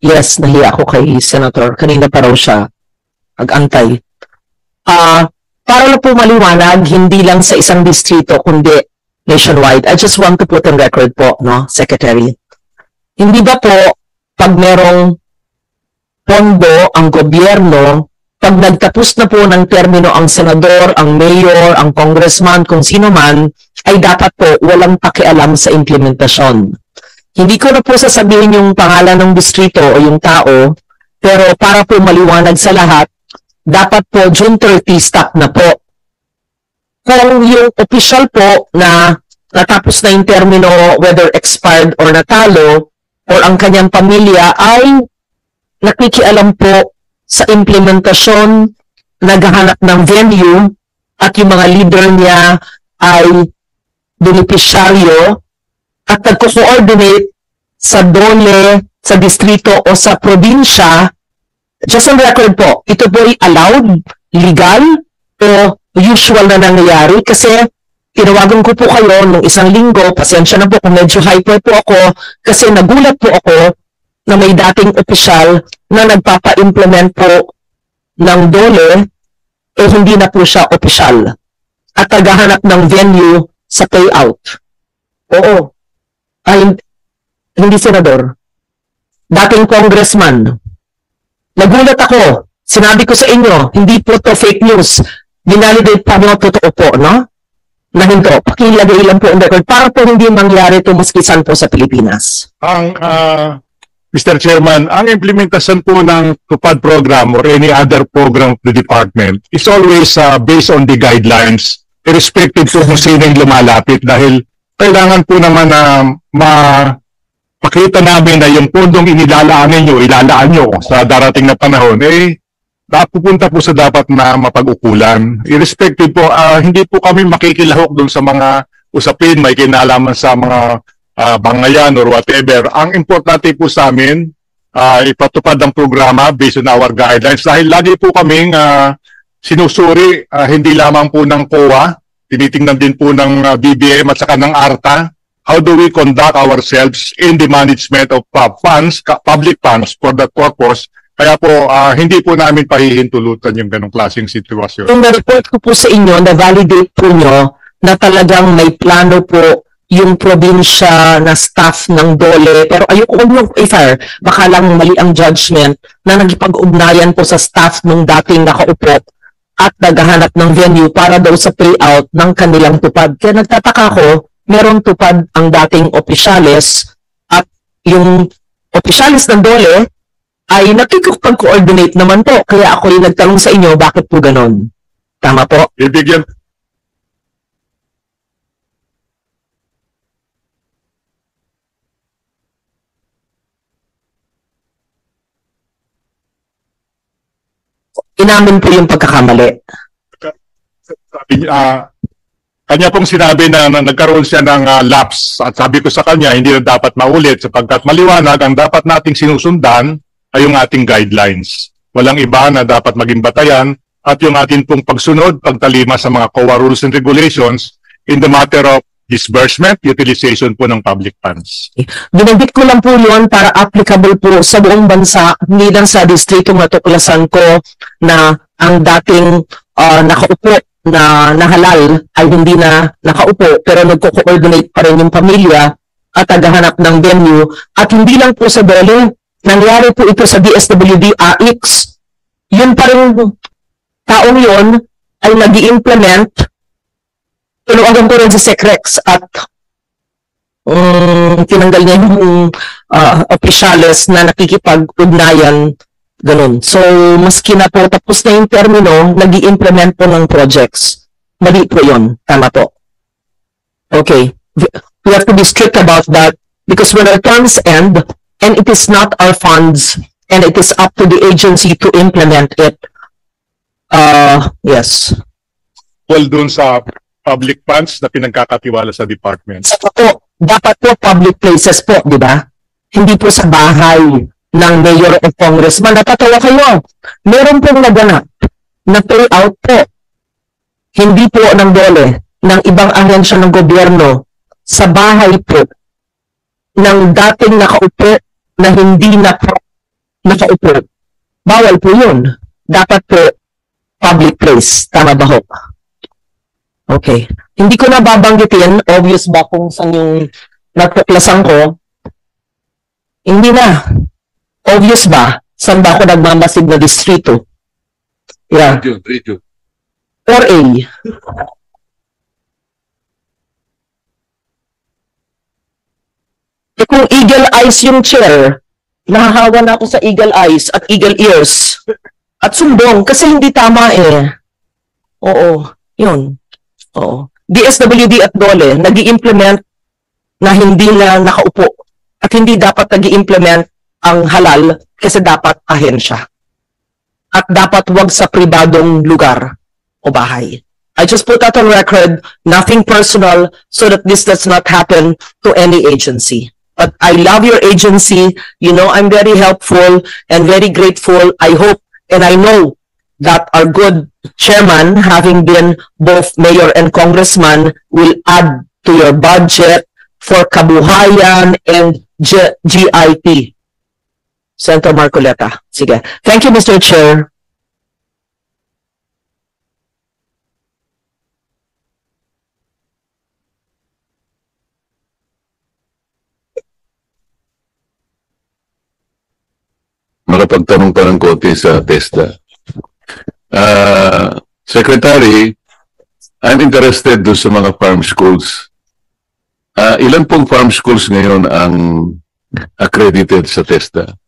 Yes, nahiya ako kay Senator. Kanina pa raw siya ag-antay. Para na po maliwanag, hindi lang sa isang distrito, kundi nationwide. I just want to put on record po, no, Secretary. Hindi ba po, pag merong pondo ang gobyerno, pag nagtapos na po ng termino ang senador, ang mayor, ang congressman, kung sino man, ay dapat po walang pakialam sa implementasyon. Hindi ko na po sasabihin yung pangalan ng distrito o yung tao, pero para po maliwanag sa lahat, dapat po June 30 stop na po. Kung yung official po na natapos na yung termino, whether expired or natalo, or ang kanyang pamilya ay nakikialam po sa implementasyon, naghahanap ng venue, at yung mga leader niya ay beneficiaryo at nagko-coordinate sa dole, sa distrito o sa probinsya. Just on record po, ito po ay allowed, legal, o usual na nangyayari kasi tinawagan ko po kayo nung isang linggo, pasensya na po kung medyo hyper po ako kasi nagulat po ako na may dating opisyal na nagpapa-implement po ng dole, hindi na po siya opisyal at naghahanap ng venue sa payout. Oo. Ay, hindi senador. Dating congressman. Nagulat ako. Sinabi ko sa inyo, hindi po to fake news. Binalidate pa nyo, totoo po, no? Na hindi. Pakilagay lang po ang record para po hindi mangyari ito maskisan po sa Pilipinas. Mr. Chairman, ang implementasyon po ng TUPAD program or any other program of the department is always based on the guidelines, irrespective po kung sino yung lumalapit dahil kailangan po naman na mapakita namin na yung pondong inilalaan nyo sa darating na panahon, napupunta po sa dapat na mapag-ukulan. Irrespective po, hindi po kami makikilahok dun sa mga usapin, may kinalaman sa mga bangayan or whatever. Ang importante po sa amin, ipatupad ang programa based on our guidelines dahil lagi po kaming sinusuri, hindi lamang po ng COA, tinitingnan din po ng BBM at saka ng ARTA, how do we conduct ourselves in the management of funds, public funds for that purpose. Kaya po, hindi po namin pahihintulutan yung ganong klaseng sitwasyon. Yung na-report ko po sa inyo, na-validate po nyo na talagang may plano po yung probinsya na staff ng DOLE, pero ayoko yung i-fire, baka lang mali ang judgment na nagipag-ugnayan po sa staff nung dating nakaupo at naghahanap ng venue para daw sa payout ng kanilang tupad. Kaya nagtataka ko, meron tupad ang dating opisyales at yung opisyales ng DOLE ay nakikipag-coordinate naman po. Kaya ako yung nagtanong sa inyo, bakit po ganon? Tama po? Bibigyan. Inamin po yung pagkakamali. Kanya pong sinabi na nagkaroon siya ng lapse at sabi ko sa kanya hindi na dapat maulit sapagkat maliwanag ang dapat nating sinusundan ay yung ating guidelines. Walang iba na dapat maging batayan at yung ating pong pagsunod, pagtalima sa mga COA rules and regulations in the matter of disbursement, utilization po ng public funds. Binanggit ko lang po yun para applicable po sa buong bansa, hindi lang sa distritong natuklasan ko na ang dating nakaupo na nahalal ay hindi na nakaupo pero nagko-coordinate pa rin yung pamilya at naghahanap ng venue at hindi lang po sa DOLE, nangyari po ito sa DSWD AX. Yun pa rin taong yun ay nag-i-implement. Tinawagan ko rin si Secrex at tinanggal niya yung opisyales na nakikipag-ugnayan, ganun. So, maski na po tapos na yung termino, nag-i-implement po ng projects. Mali po yun. Tama po. Okay. We have to be strict about that because when our terms end, and it is not our funds, and it is up to the agency to implement it. Yes. Well, dun sa public funds na pinagkakatiwala sa department. Po, dapat po public places po, di ba? Hindi po sa bahay ng mayor o congressman. Natatawa kayo. Meron pong naganap na payout po. Hindi po ng DOLE, ng ibang ahensya ng gobyerno sa bahay po ng dating nakaupo na hindi na po nakaupo. Bawal po yun. Dapat po public place. Tama ba ho? Okay. Hindi ko na babanggitin, obvious ba kung saan yung natuklasan ko? Hindi na. Obvious ba? Saan ba ako nagmamasid na distrito? Yeah. Radio. Or A. Kung eagle eyes yung chair, nahahawa na ako sa eagle eyes at eagle ears. At sumbong, kasi hindi tama eh. Oo, yun. Oo. DSWD at DOLE, nag-i-implement na hindi na nakaupo. At hindi dapat nag-i-implement ang halal kasi dapat ahensya. At dapat wag sa pribadong lugar o bahay. I just put that on record, nothing personal, so that this does not happen to any agency. But I love your agency. You know, I'm very helpful and very grateful. I hope and I know that our good chairman, having been both mayor and congressman, will add to your budget for kabuhayan and GIP. Senator Marcoleta. Sige. Thank you, Mr. Chair. Makapagtanong pa ng konti sa TESDA. Secretary, I'm interested doon sa mga farm schools. Ilan pong farm schools ngayon ang accredited sa TESDA?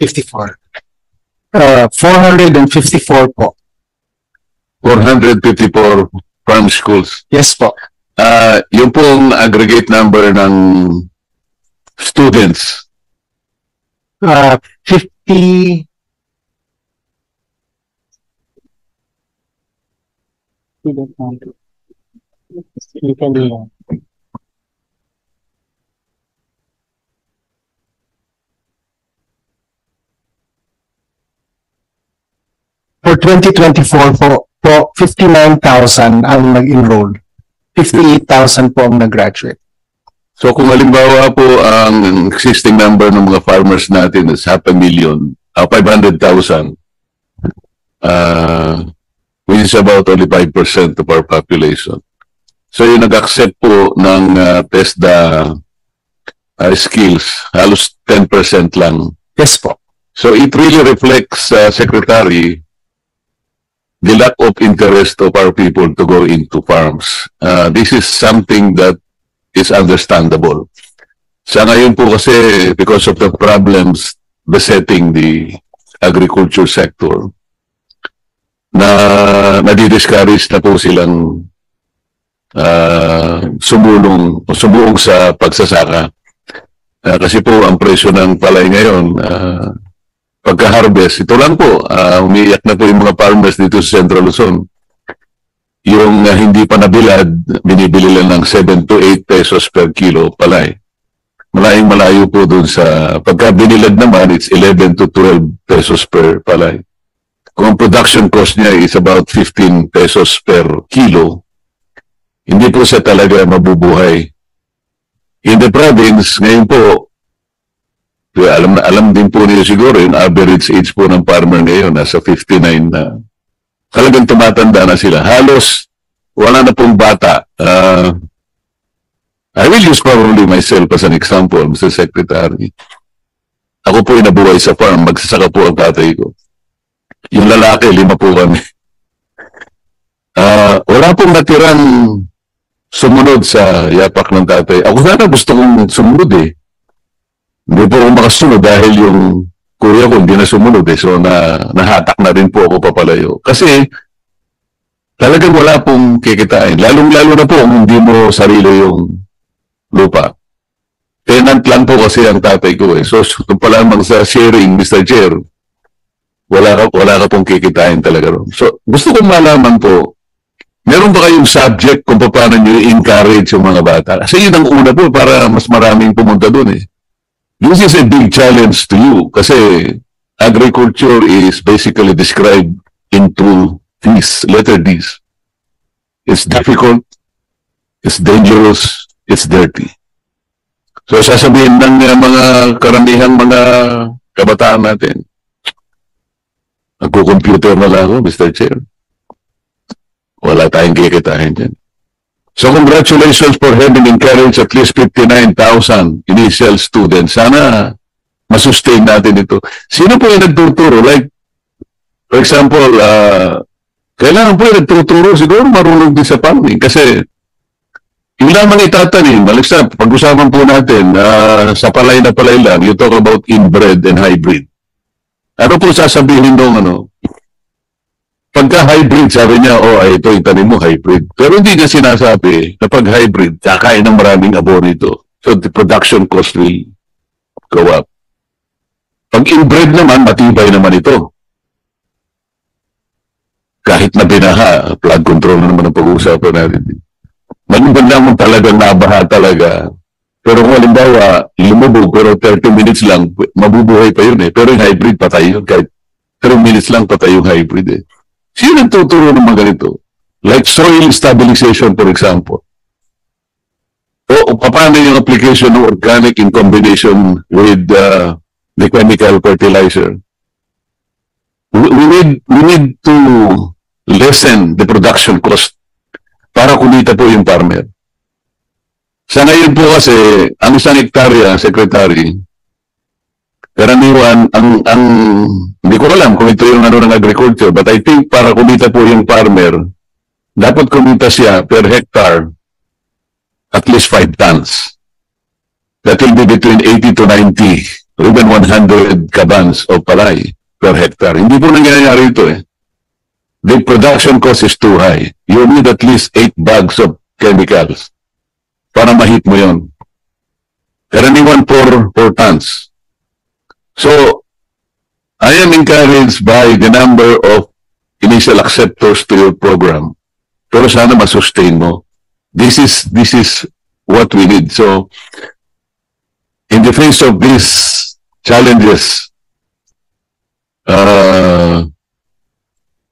$54. 454 po. 454 farm schools. Yes po. Yung pong aggregate number ng students. 50. For 2024 po 59,000 ang nag-enroll. 58,000 po ang nag-graduate. So kung halimbawa po ang existing number ng mga farmers natin is 500,000, 500,000, which is about only 5% of our population. So yung nag-accept po ng TESDA skills, halos 10% lang. Yes po. So it really reflects, Secretary, the lack of interest of our people to go into farms. This is something that is understandable. Sa ngayon po kasi, because of the problems besetting the agriculture sector, na nadi-discourage na po silang sumuong sa pagsasaka. Kasi po ang presyo ng palay ngayon, pagka-harvest, ito lang po, umiiyak na po yung mga farmers dito sa Central Luzon. Yung hindi pa nabilad, binibili lang ng 7 to 8 pesos per kilo palay. Malayong malayo po dun sa, pagka binilad naman, it's 11 to 12 pesos per palay. Kung ang production cost niya is about 15 pesos per kilo, hindi po siya talaga mabubuhay. In the province, ngayon po, alam din po niyo siguro, yung average age po ng farmer ngayon, nasa 59 na. Talagang tumatanda na sila. Halos, wala na pong bata. I will use probably myself as an example, Mr. Secretary. Ako po inabuhay sa farm, magsasaka po ang tatay ko. Yung lalaki, 5 po kami. Wala pong natirang sumunod sa yapak ng tatay. Ako sana gusto kong sumunod eh. Hindi po ako makasunod dahil yung kuya ko hindi na sumunod eh. So nahatak na rin po ako papalayo. Kasi talagang wala pong kikitain. Lalong-lalo na po kung hindi mo sarili yung lupa. Tenant lang po kasi ang tatay ko eh. So kung pala lamang sa sharing, Mr. Chair, wala ka pong kikitain talaga ron. So gusto kong malaman po, meron ba kayong subject kung paano nyo i-encourage yung mga bata? Kasi yun ang una po para mas maraming pumunta doon eh. This is a big challenge to you kasi agriculture is basically described into these letter Ds. It's difficult, it's dangerous, it's dirty. So sasabihin ng mga karamihang mga kabataan natin, nagko-computer na lang ako, Mr. Chair. Wala tayong kikitain dyan. So congratulations for having encouraged at least 59,000 initial students. Sana masustain natin ito. Sino po yung nagtuturo? Like, for example, kailangan po yung nagtuturo, siguro marunong din sa farming. Kasi, yung lamang itatanim, pag-usapan po natin, sa palay na palay lang, you talk about inbred and hybrid. Ano po sasabihin nung pagka hybrid, sabi niya, ito itanim mo hybrid. Pero hindi niya sinasabi na pag hybrid, kakain ng maraming abono. So the production cost will go up. Pag inbred naman, matibay naman ito. Kahit na binaha, flood control na naman ang pag-uusapan natin. Maganda mo talagang nabaha talaga. Pero kung halimbawa, lumubog, pero 30 minutes lang, mabubuhay pa yun eh. Pero yung hybrid, patay yun. Kahit 3 minutes lang, patay yung hybrid eh. Sino nagtuturo ng mga ganito? Like soil stabilization, for example. O paano yung application ng organic in combination with the chemical fertilizer? We need to lessen the production cost para kumita po yung farmer. Sa ngayon po kasi, ang isang hektarya, Secretary, karaniwan, hindi ko alam kung ito yung ng agriculture, but I think para kumita po yung farmer, dapat kumita siya per hectare at least 5 tons. That will be between 80 to 90 or even 100 kabans of palay per hectare. Hindi po nangyayari ito eh. The production cost is too high. You need at least 8 bags of chemicals para ma-hit mo yun. Karaniwan 4 tons. So, I am encouraged by the number of initial acceptors to your program. Pero sana masustain mo. This is what we need. So, in the face of these challenges,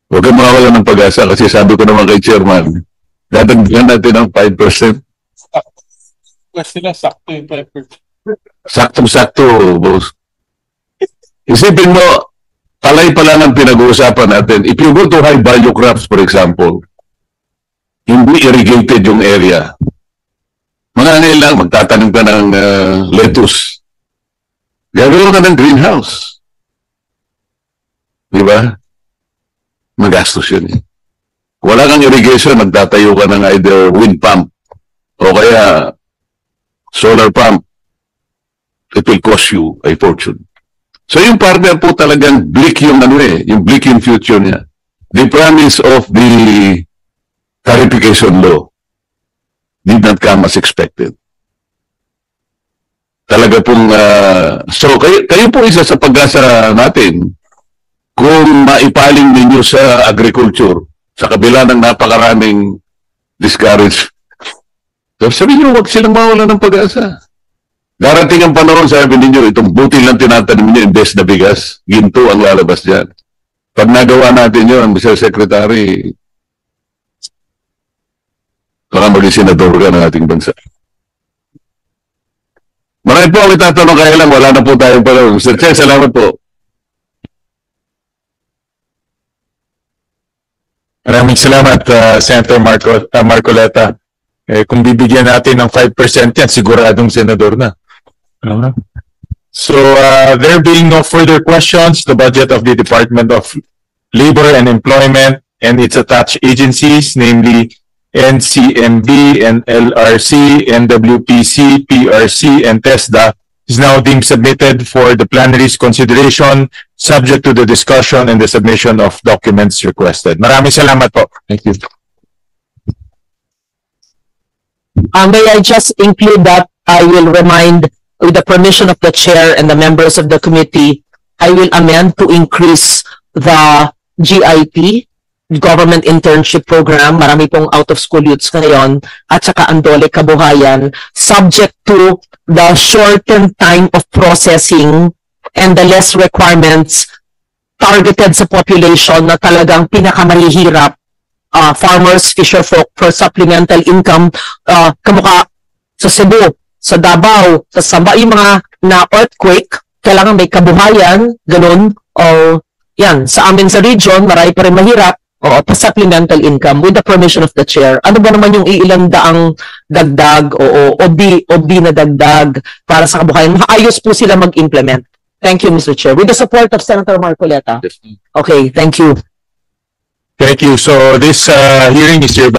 huwag kang mawawala ng pag-asa kasi sabi ko naman kay Chairman, dadagdagan natin ng 5%. Sila sakto yung 5%. Saktong-sakto, boss. Isipin mo, palay pa lang ang pinag-uusapan natin. If you go to high-value crops, for example, hindi irrigated yung area. Mga lang, magtatanim ka ng lettuce. Gagawin ka ng greenhouse. Di ba? Magastos yun eh. Wala kang irrigation, magtatayo ka ng either wind pump o kaya solar pump. It will cost you a fortune. So yung farmer po talagang bleak yung yung bleak yung future niya. The promise of the clarification law did not come as expected. Talaga pong, so kayo po isa sa pag-asa natin kung maipaling ninyo sa agriculture sa kabila ng napakaraming discourage. So sabihin nyo, huwag silang mawala ng pag-asa. Darating ang panahon, sabi ninyo, itong butil lang tinatanim ninyo, imbes na bigas, ginto ang lalabas dyan. Pag nagawa natin yun, Mr. Secretary, baka maging senador ka ng ating bansa. Marami po ang itatanong kaya lang, wala na po tayong panahon. Mr. Chair, salamat po. Maraming salamat, Senator Marcoleta. Kung bibigyan natin ng 5% yan, siguradong senador na. So, there being no further questions, the budget of the Department of Labor and Employment and its attached agencies, namely NCMB and LRC, NWPC, PRC, and TESDA, is now being submitted for the plenary's consideration, subject to the discussion and the submission of documents requested. Maraming salamat po. Thank you. May I just include that I will remind, with the permission of the chair and the members of the committee, I will amend to increase the GIP, Government Internship Program. Marami pong out-of-school youths ngayon, at saka Andole Kabuhayan, subject to the shortened time of processing and the less requirements targeted sa population na talagang pinakamahihirap farmers, fisherfolk for supplemental income, kamukha sa Cebu, sa Davao, sa Samba, yung mga na earthquake, kailangan may kabuhayan, ganun, o yan, sa amin sa region, marami pa rin mahirap, o supplemental income with the permission of the chair. Ano ba naman yung iilang daang dagdag o OB na dagdag para sa kabuhayan? Maayos po sila mag-implement. Thank you, Mr. Chair. With the support of Senator Marcoleta. Okay, thank you. Thank you. So this hearing is hereby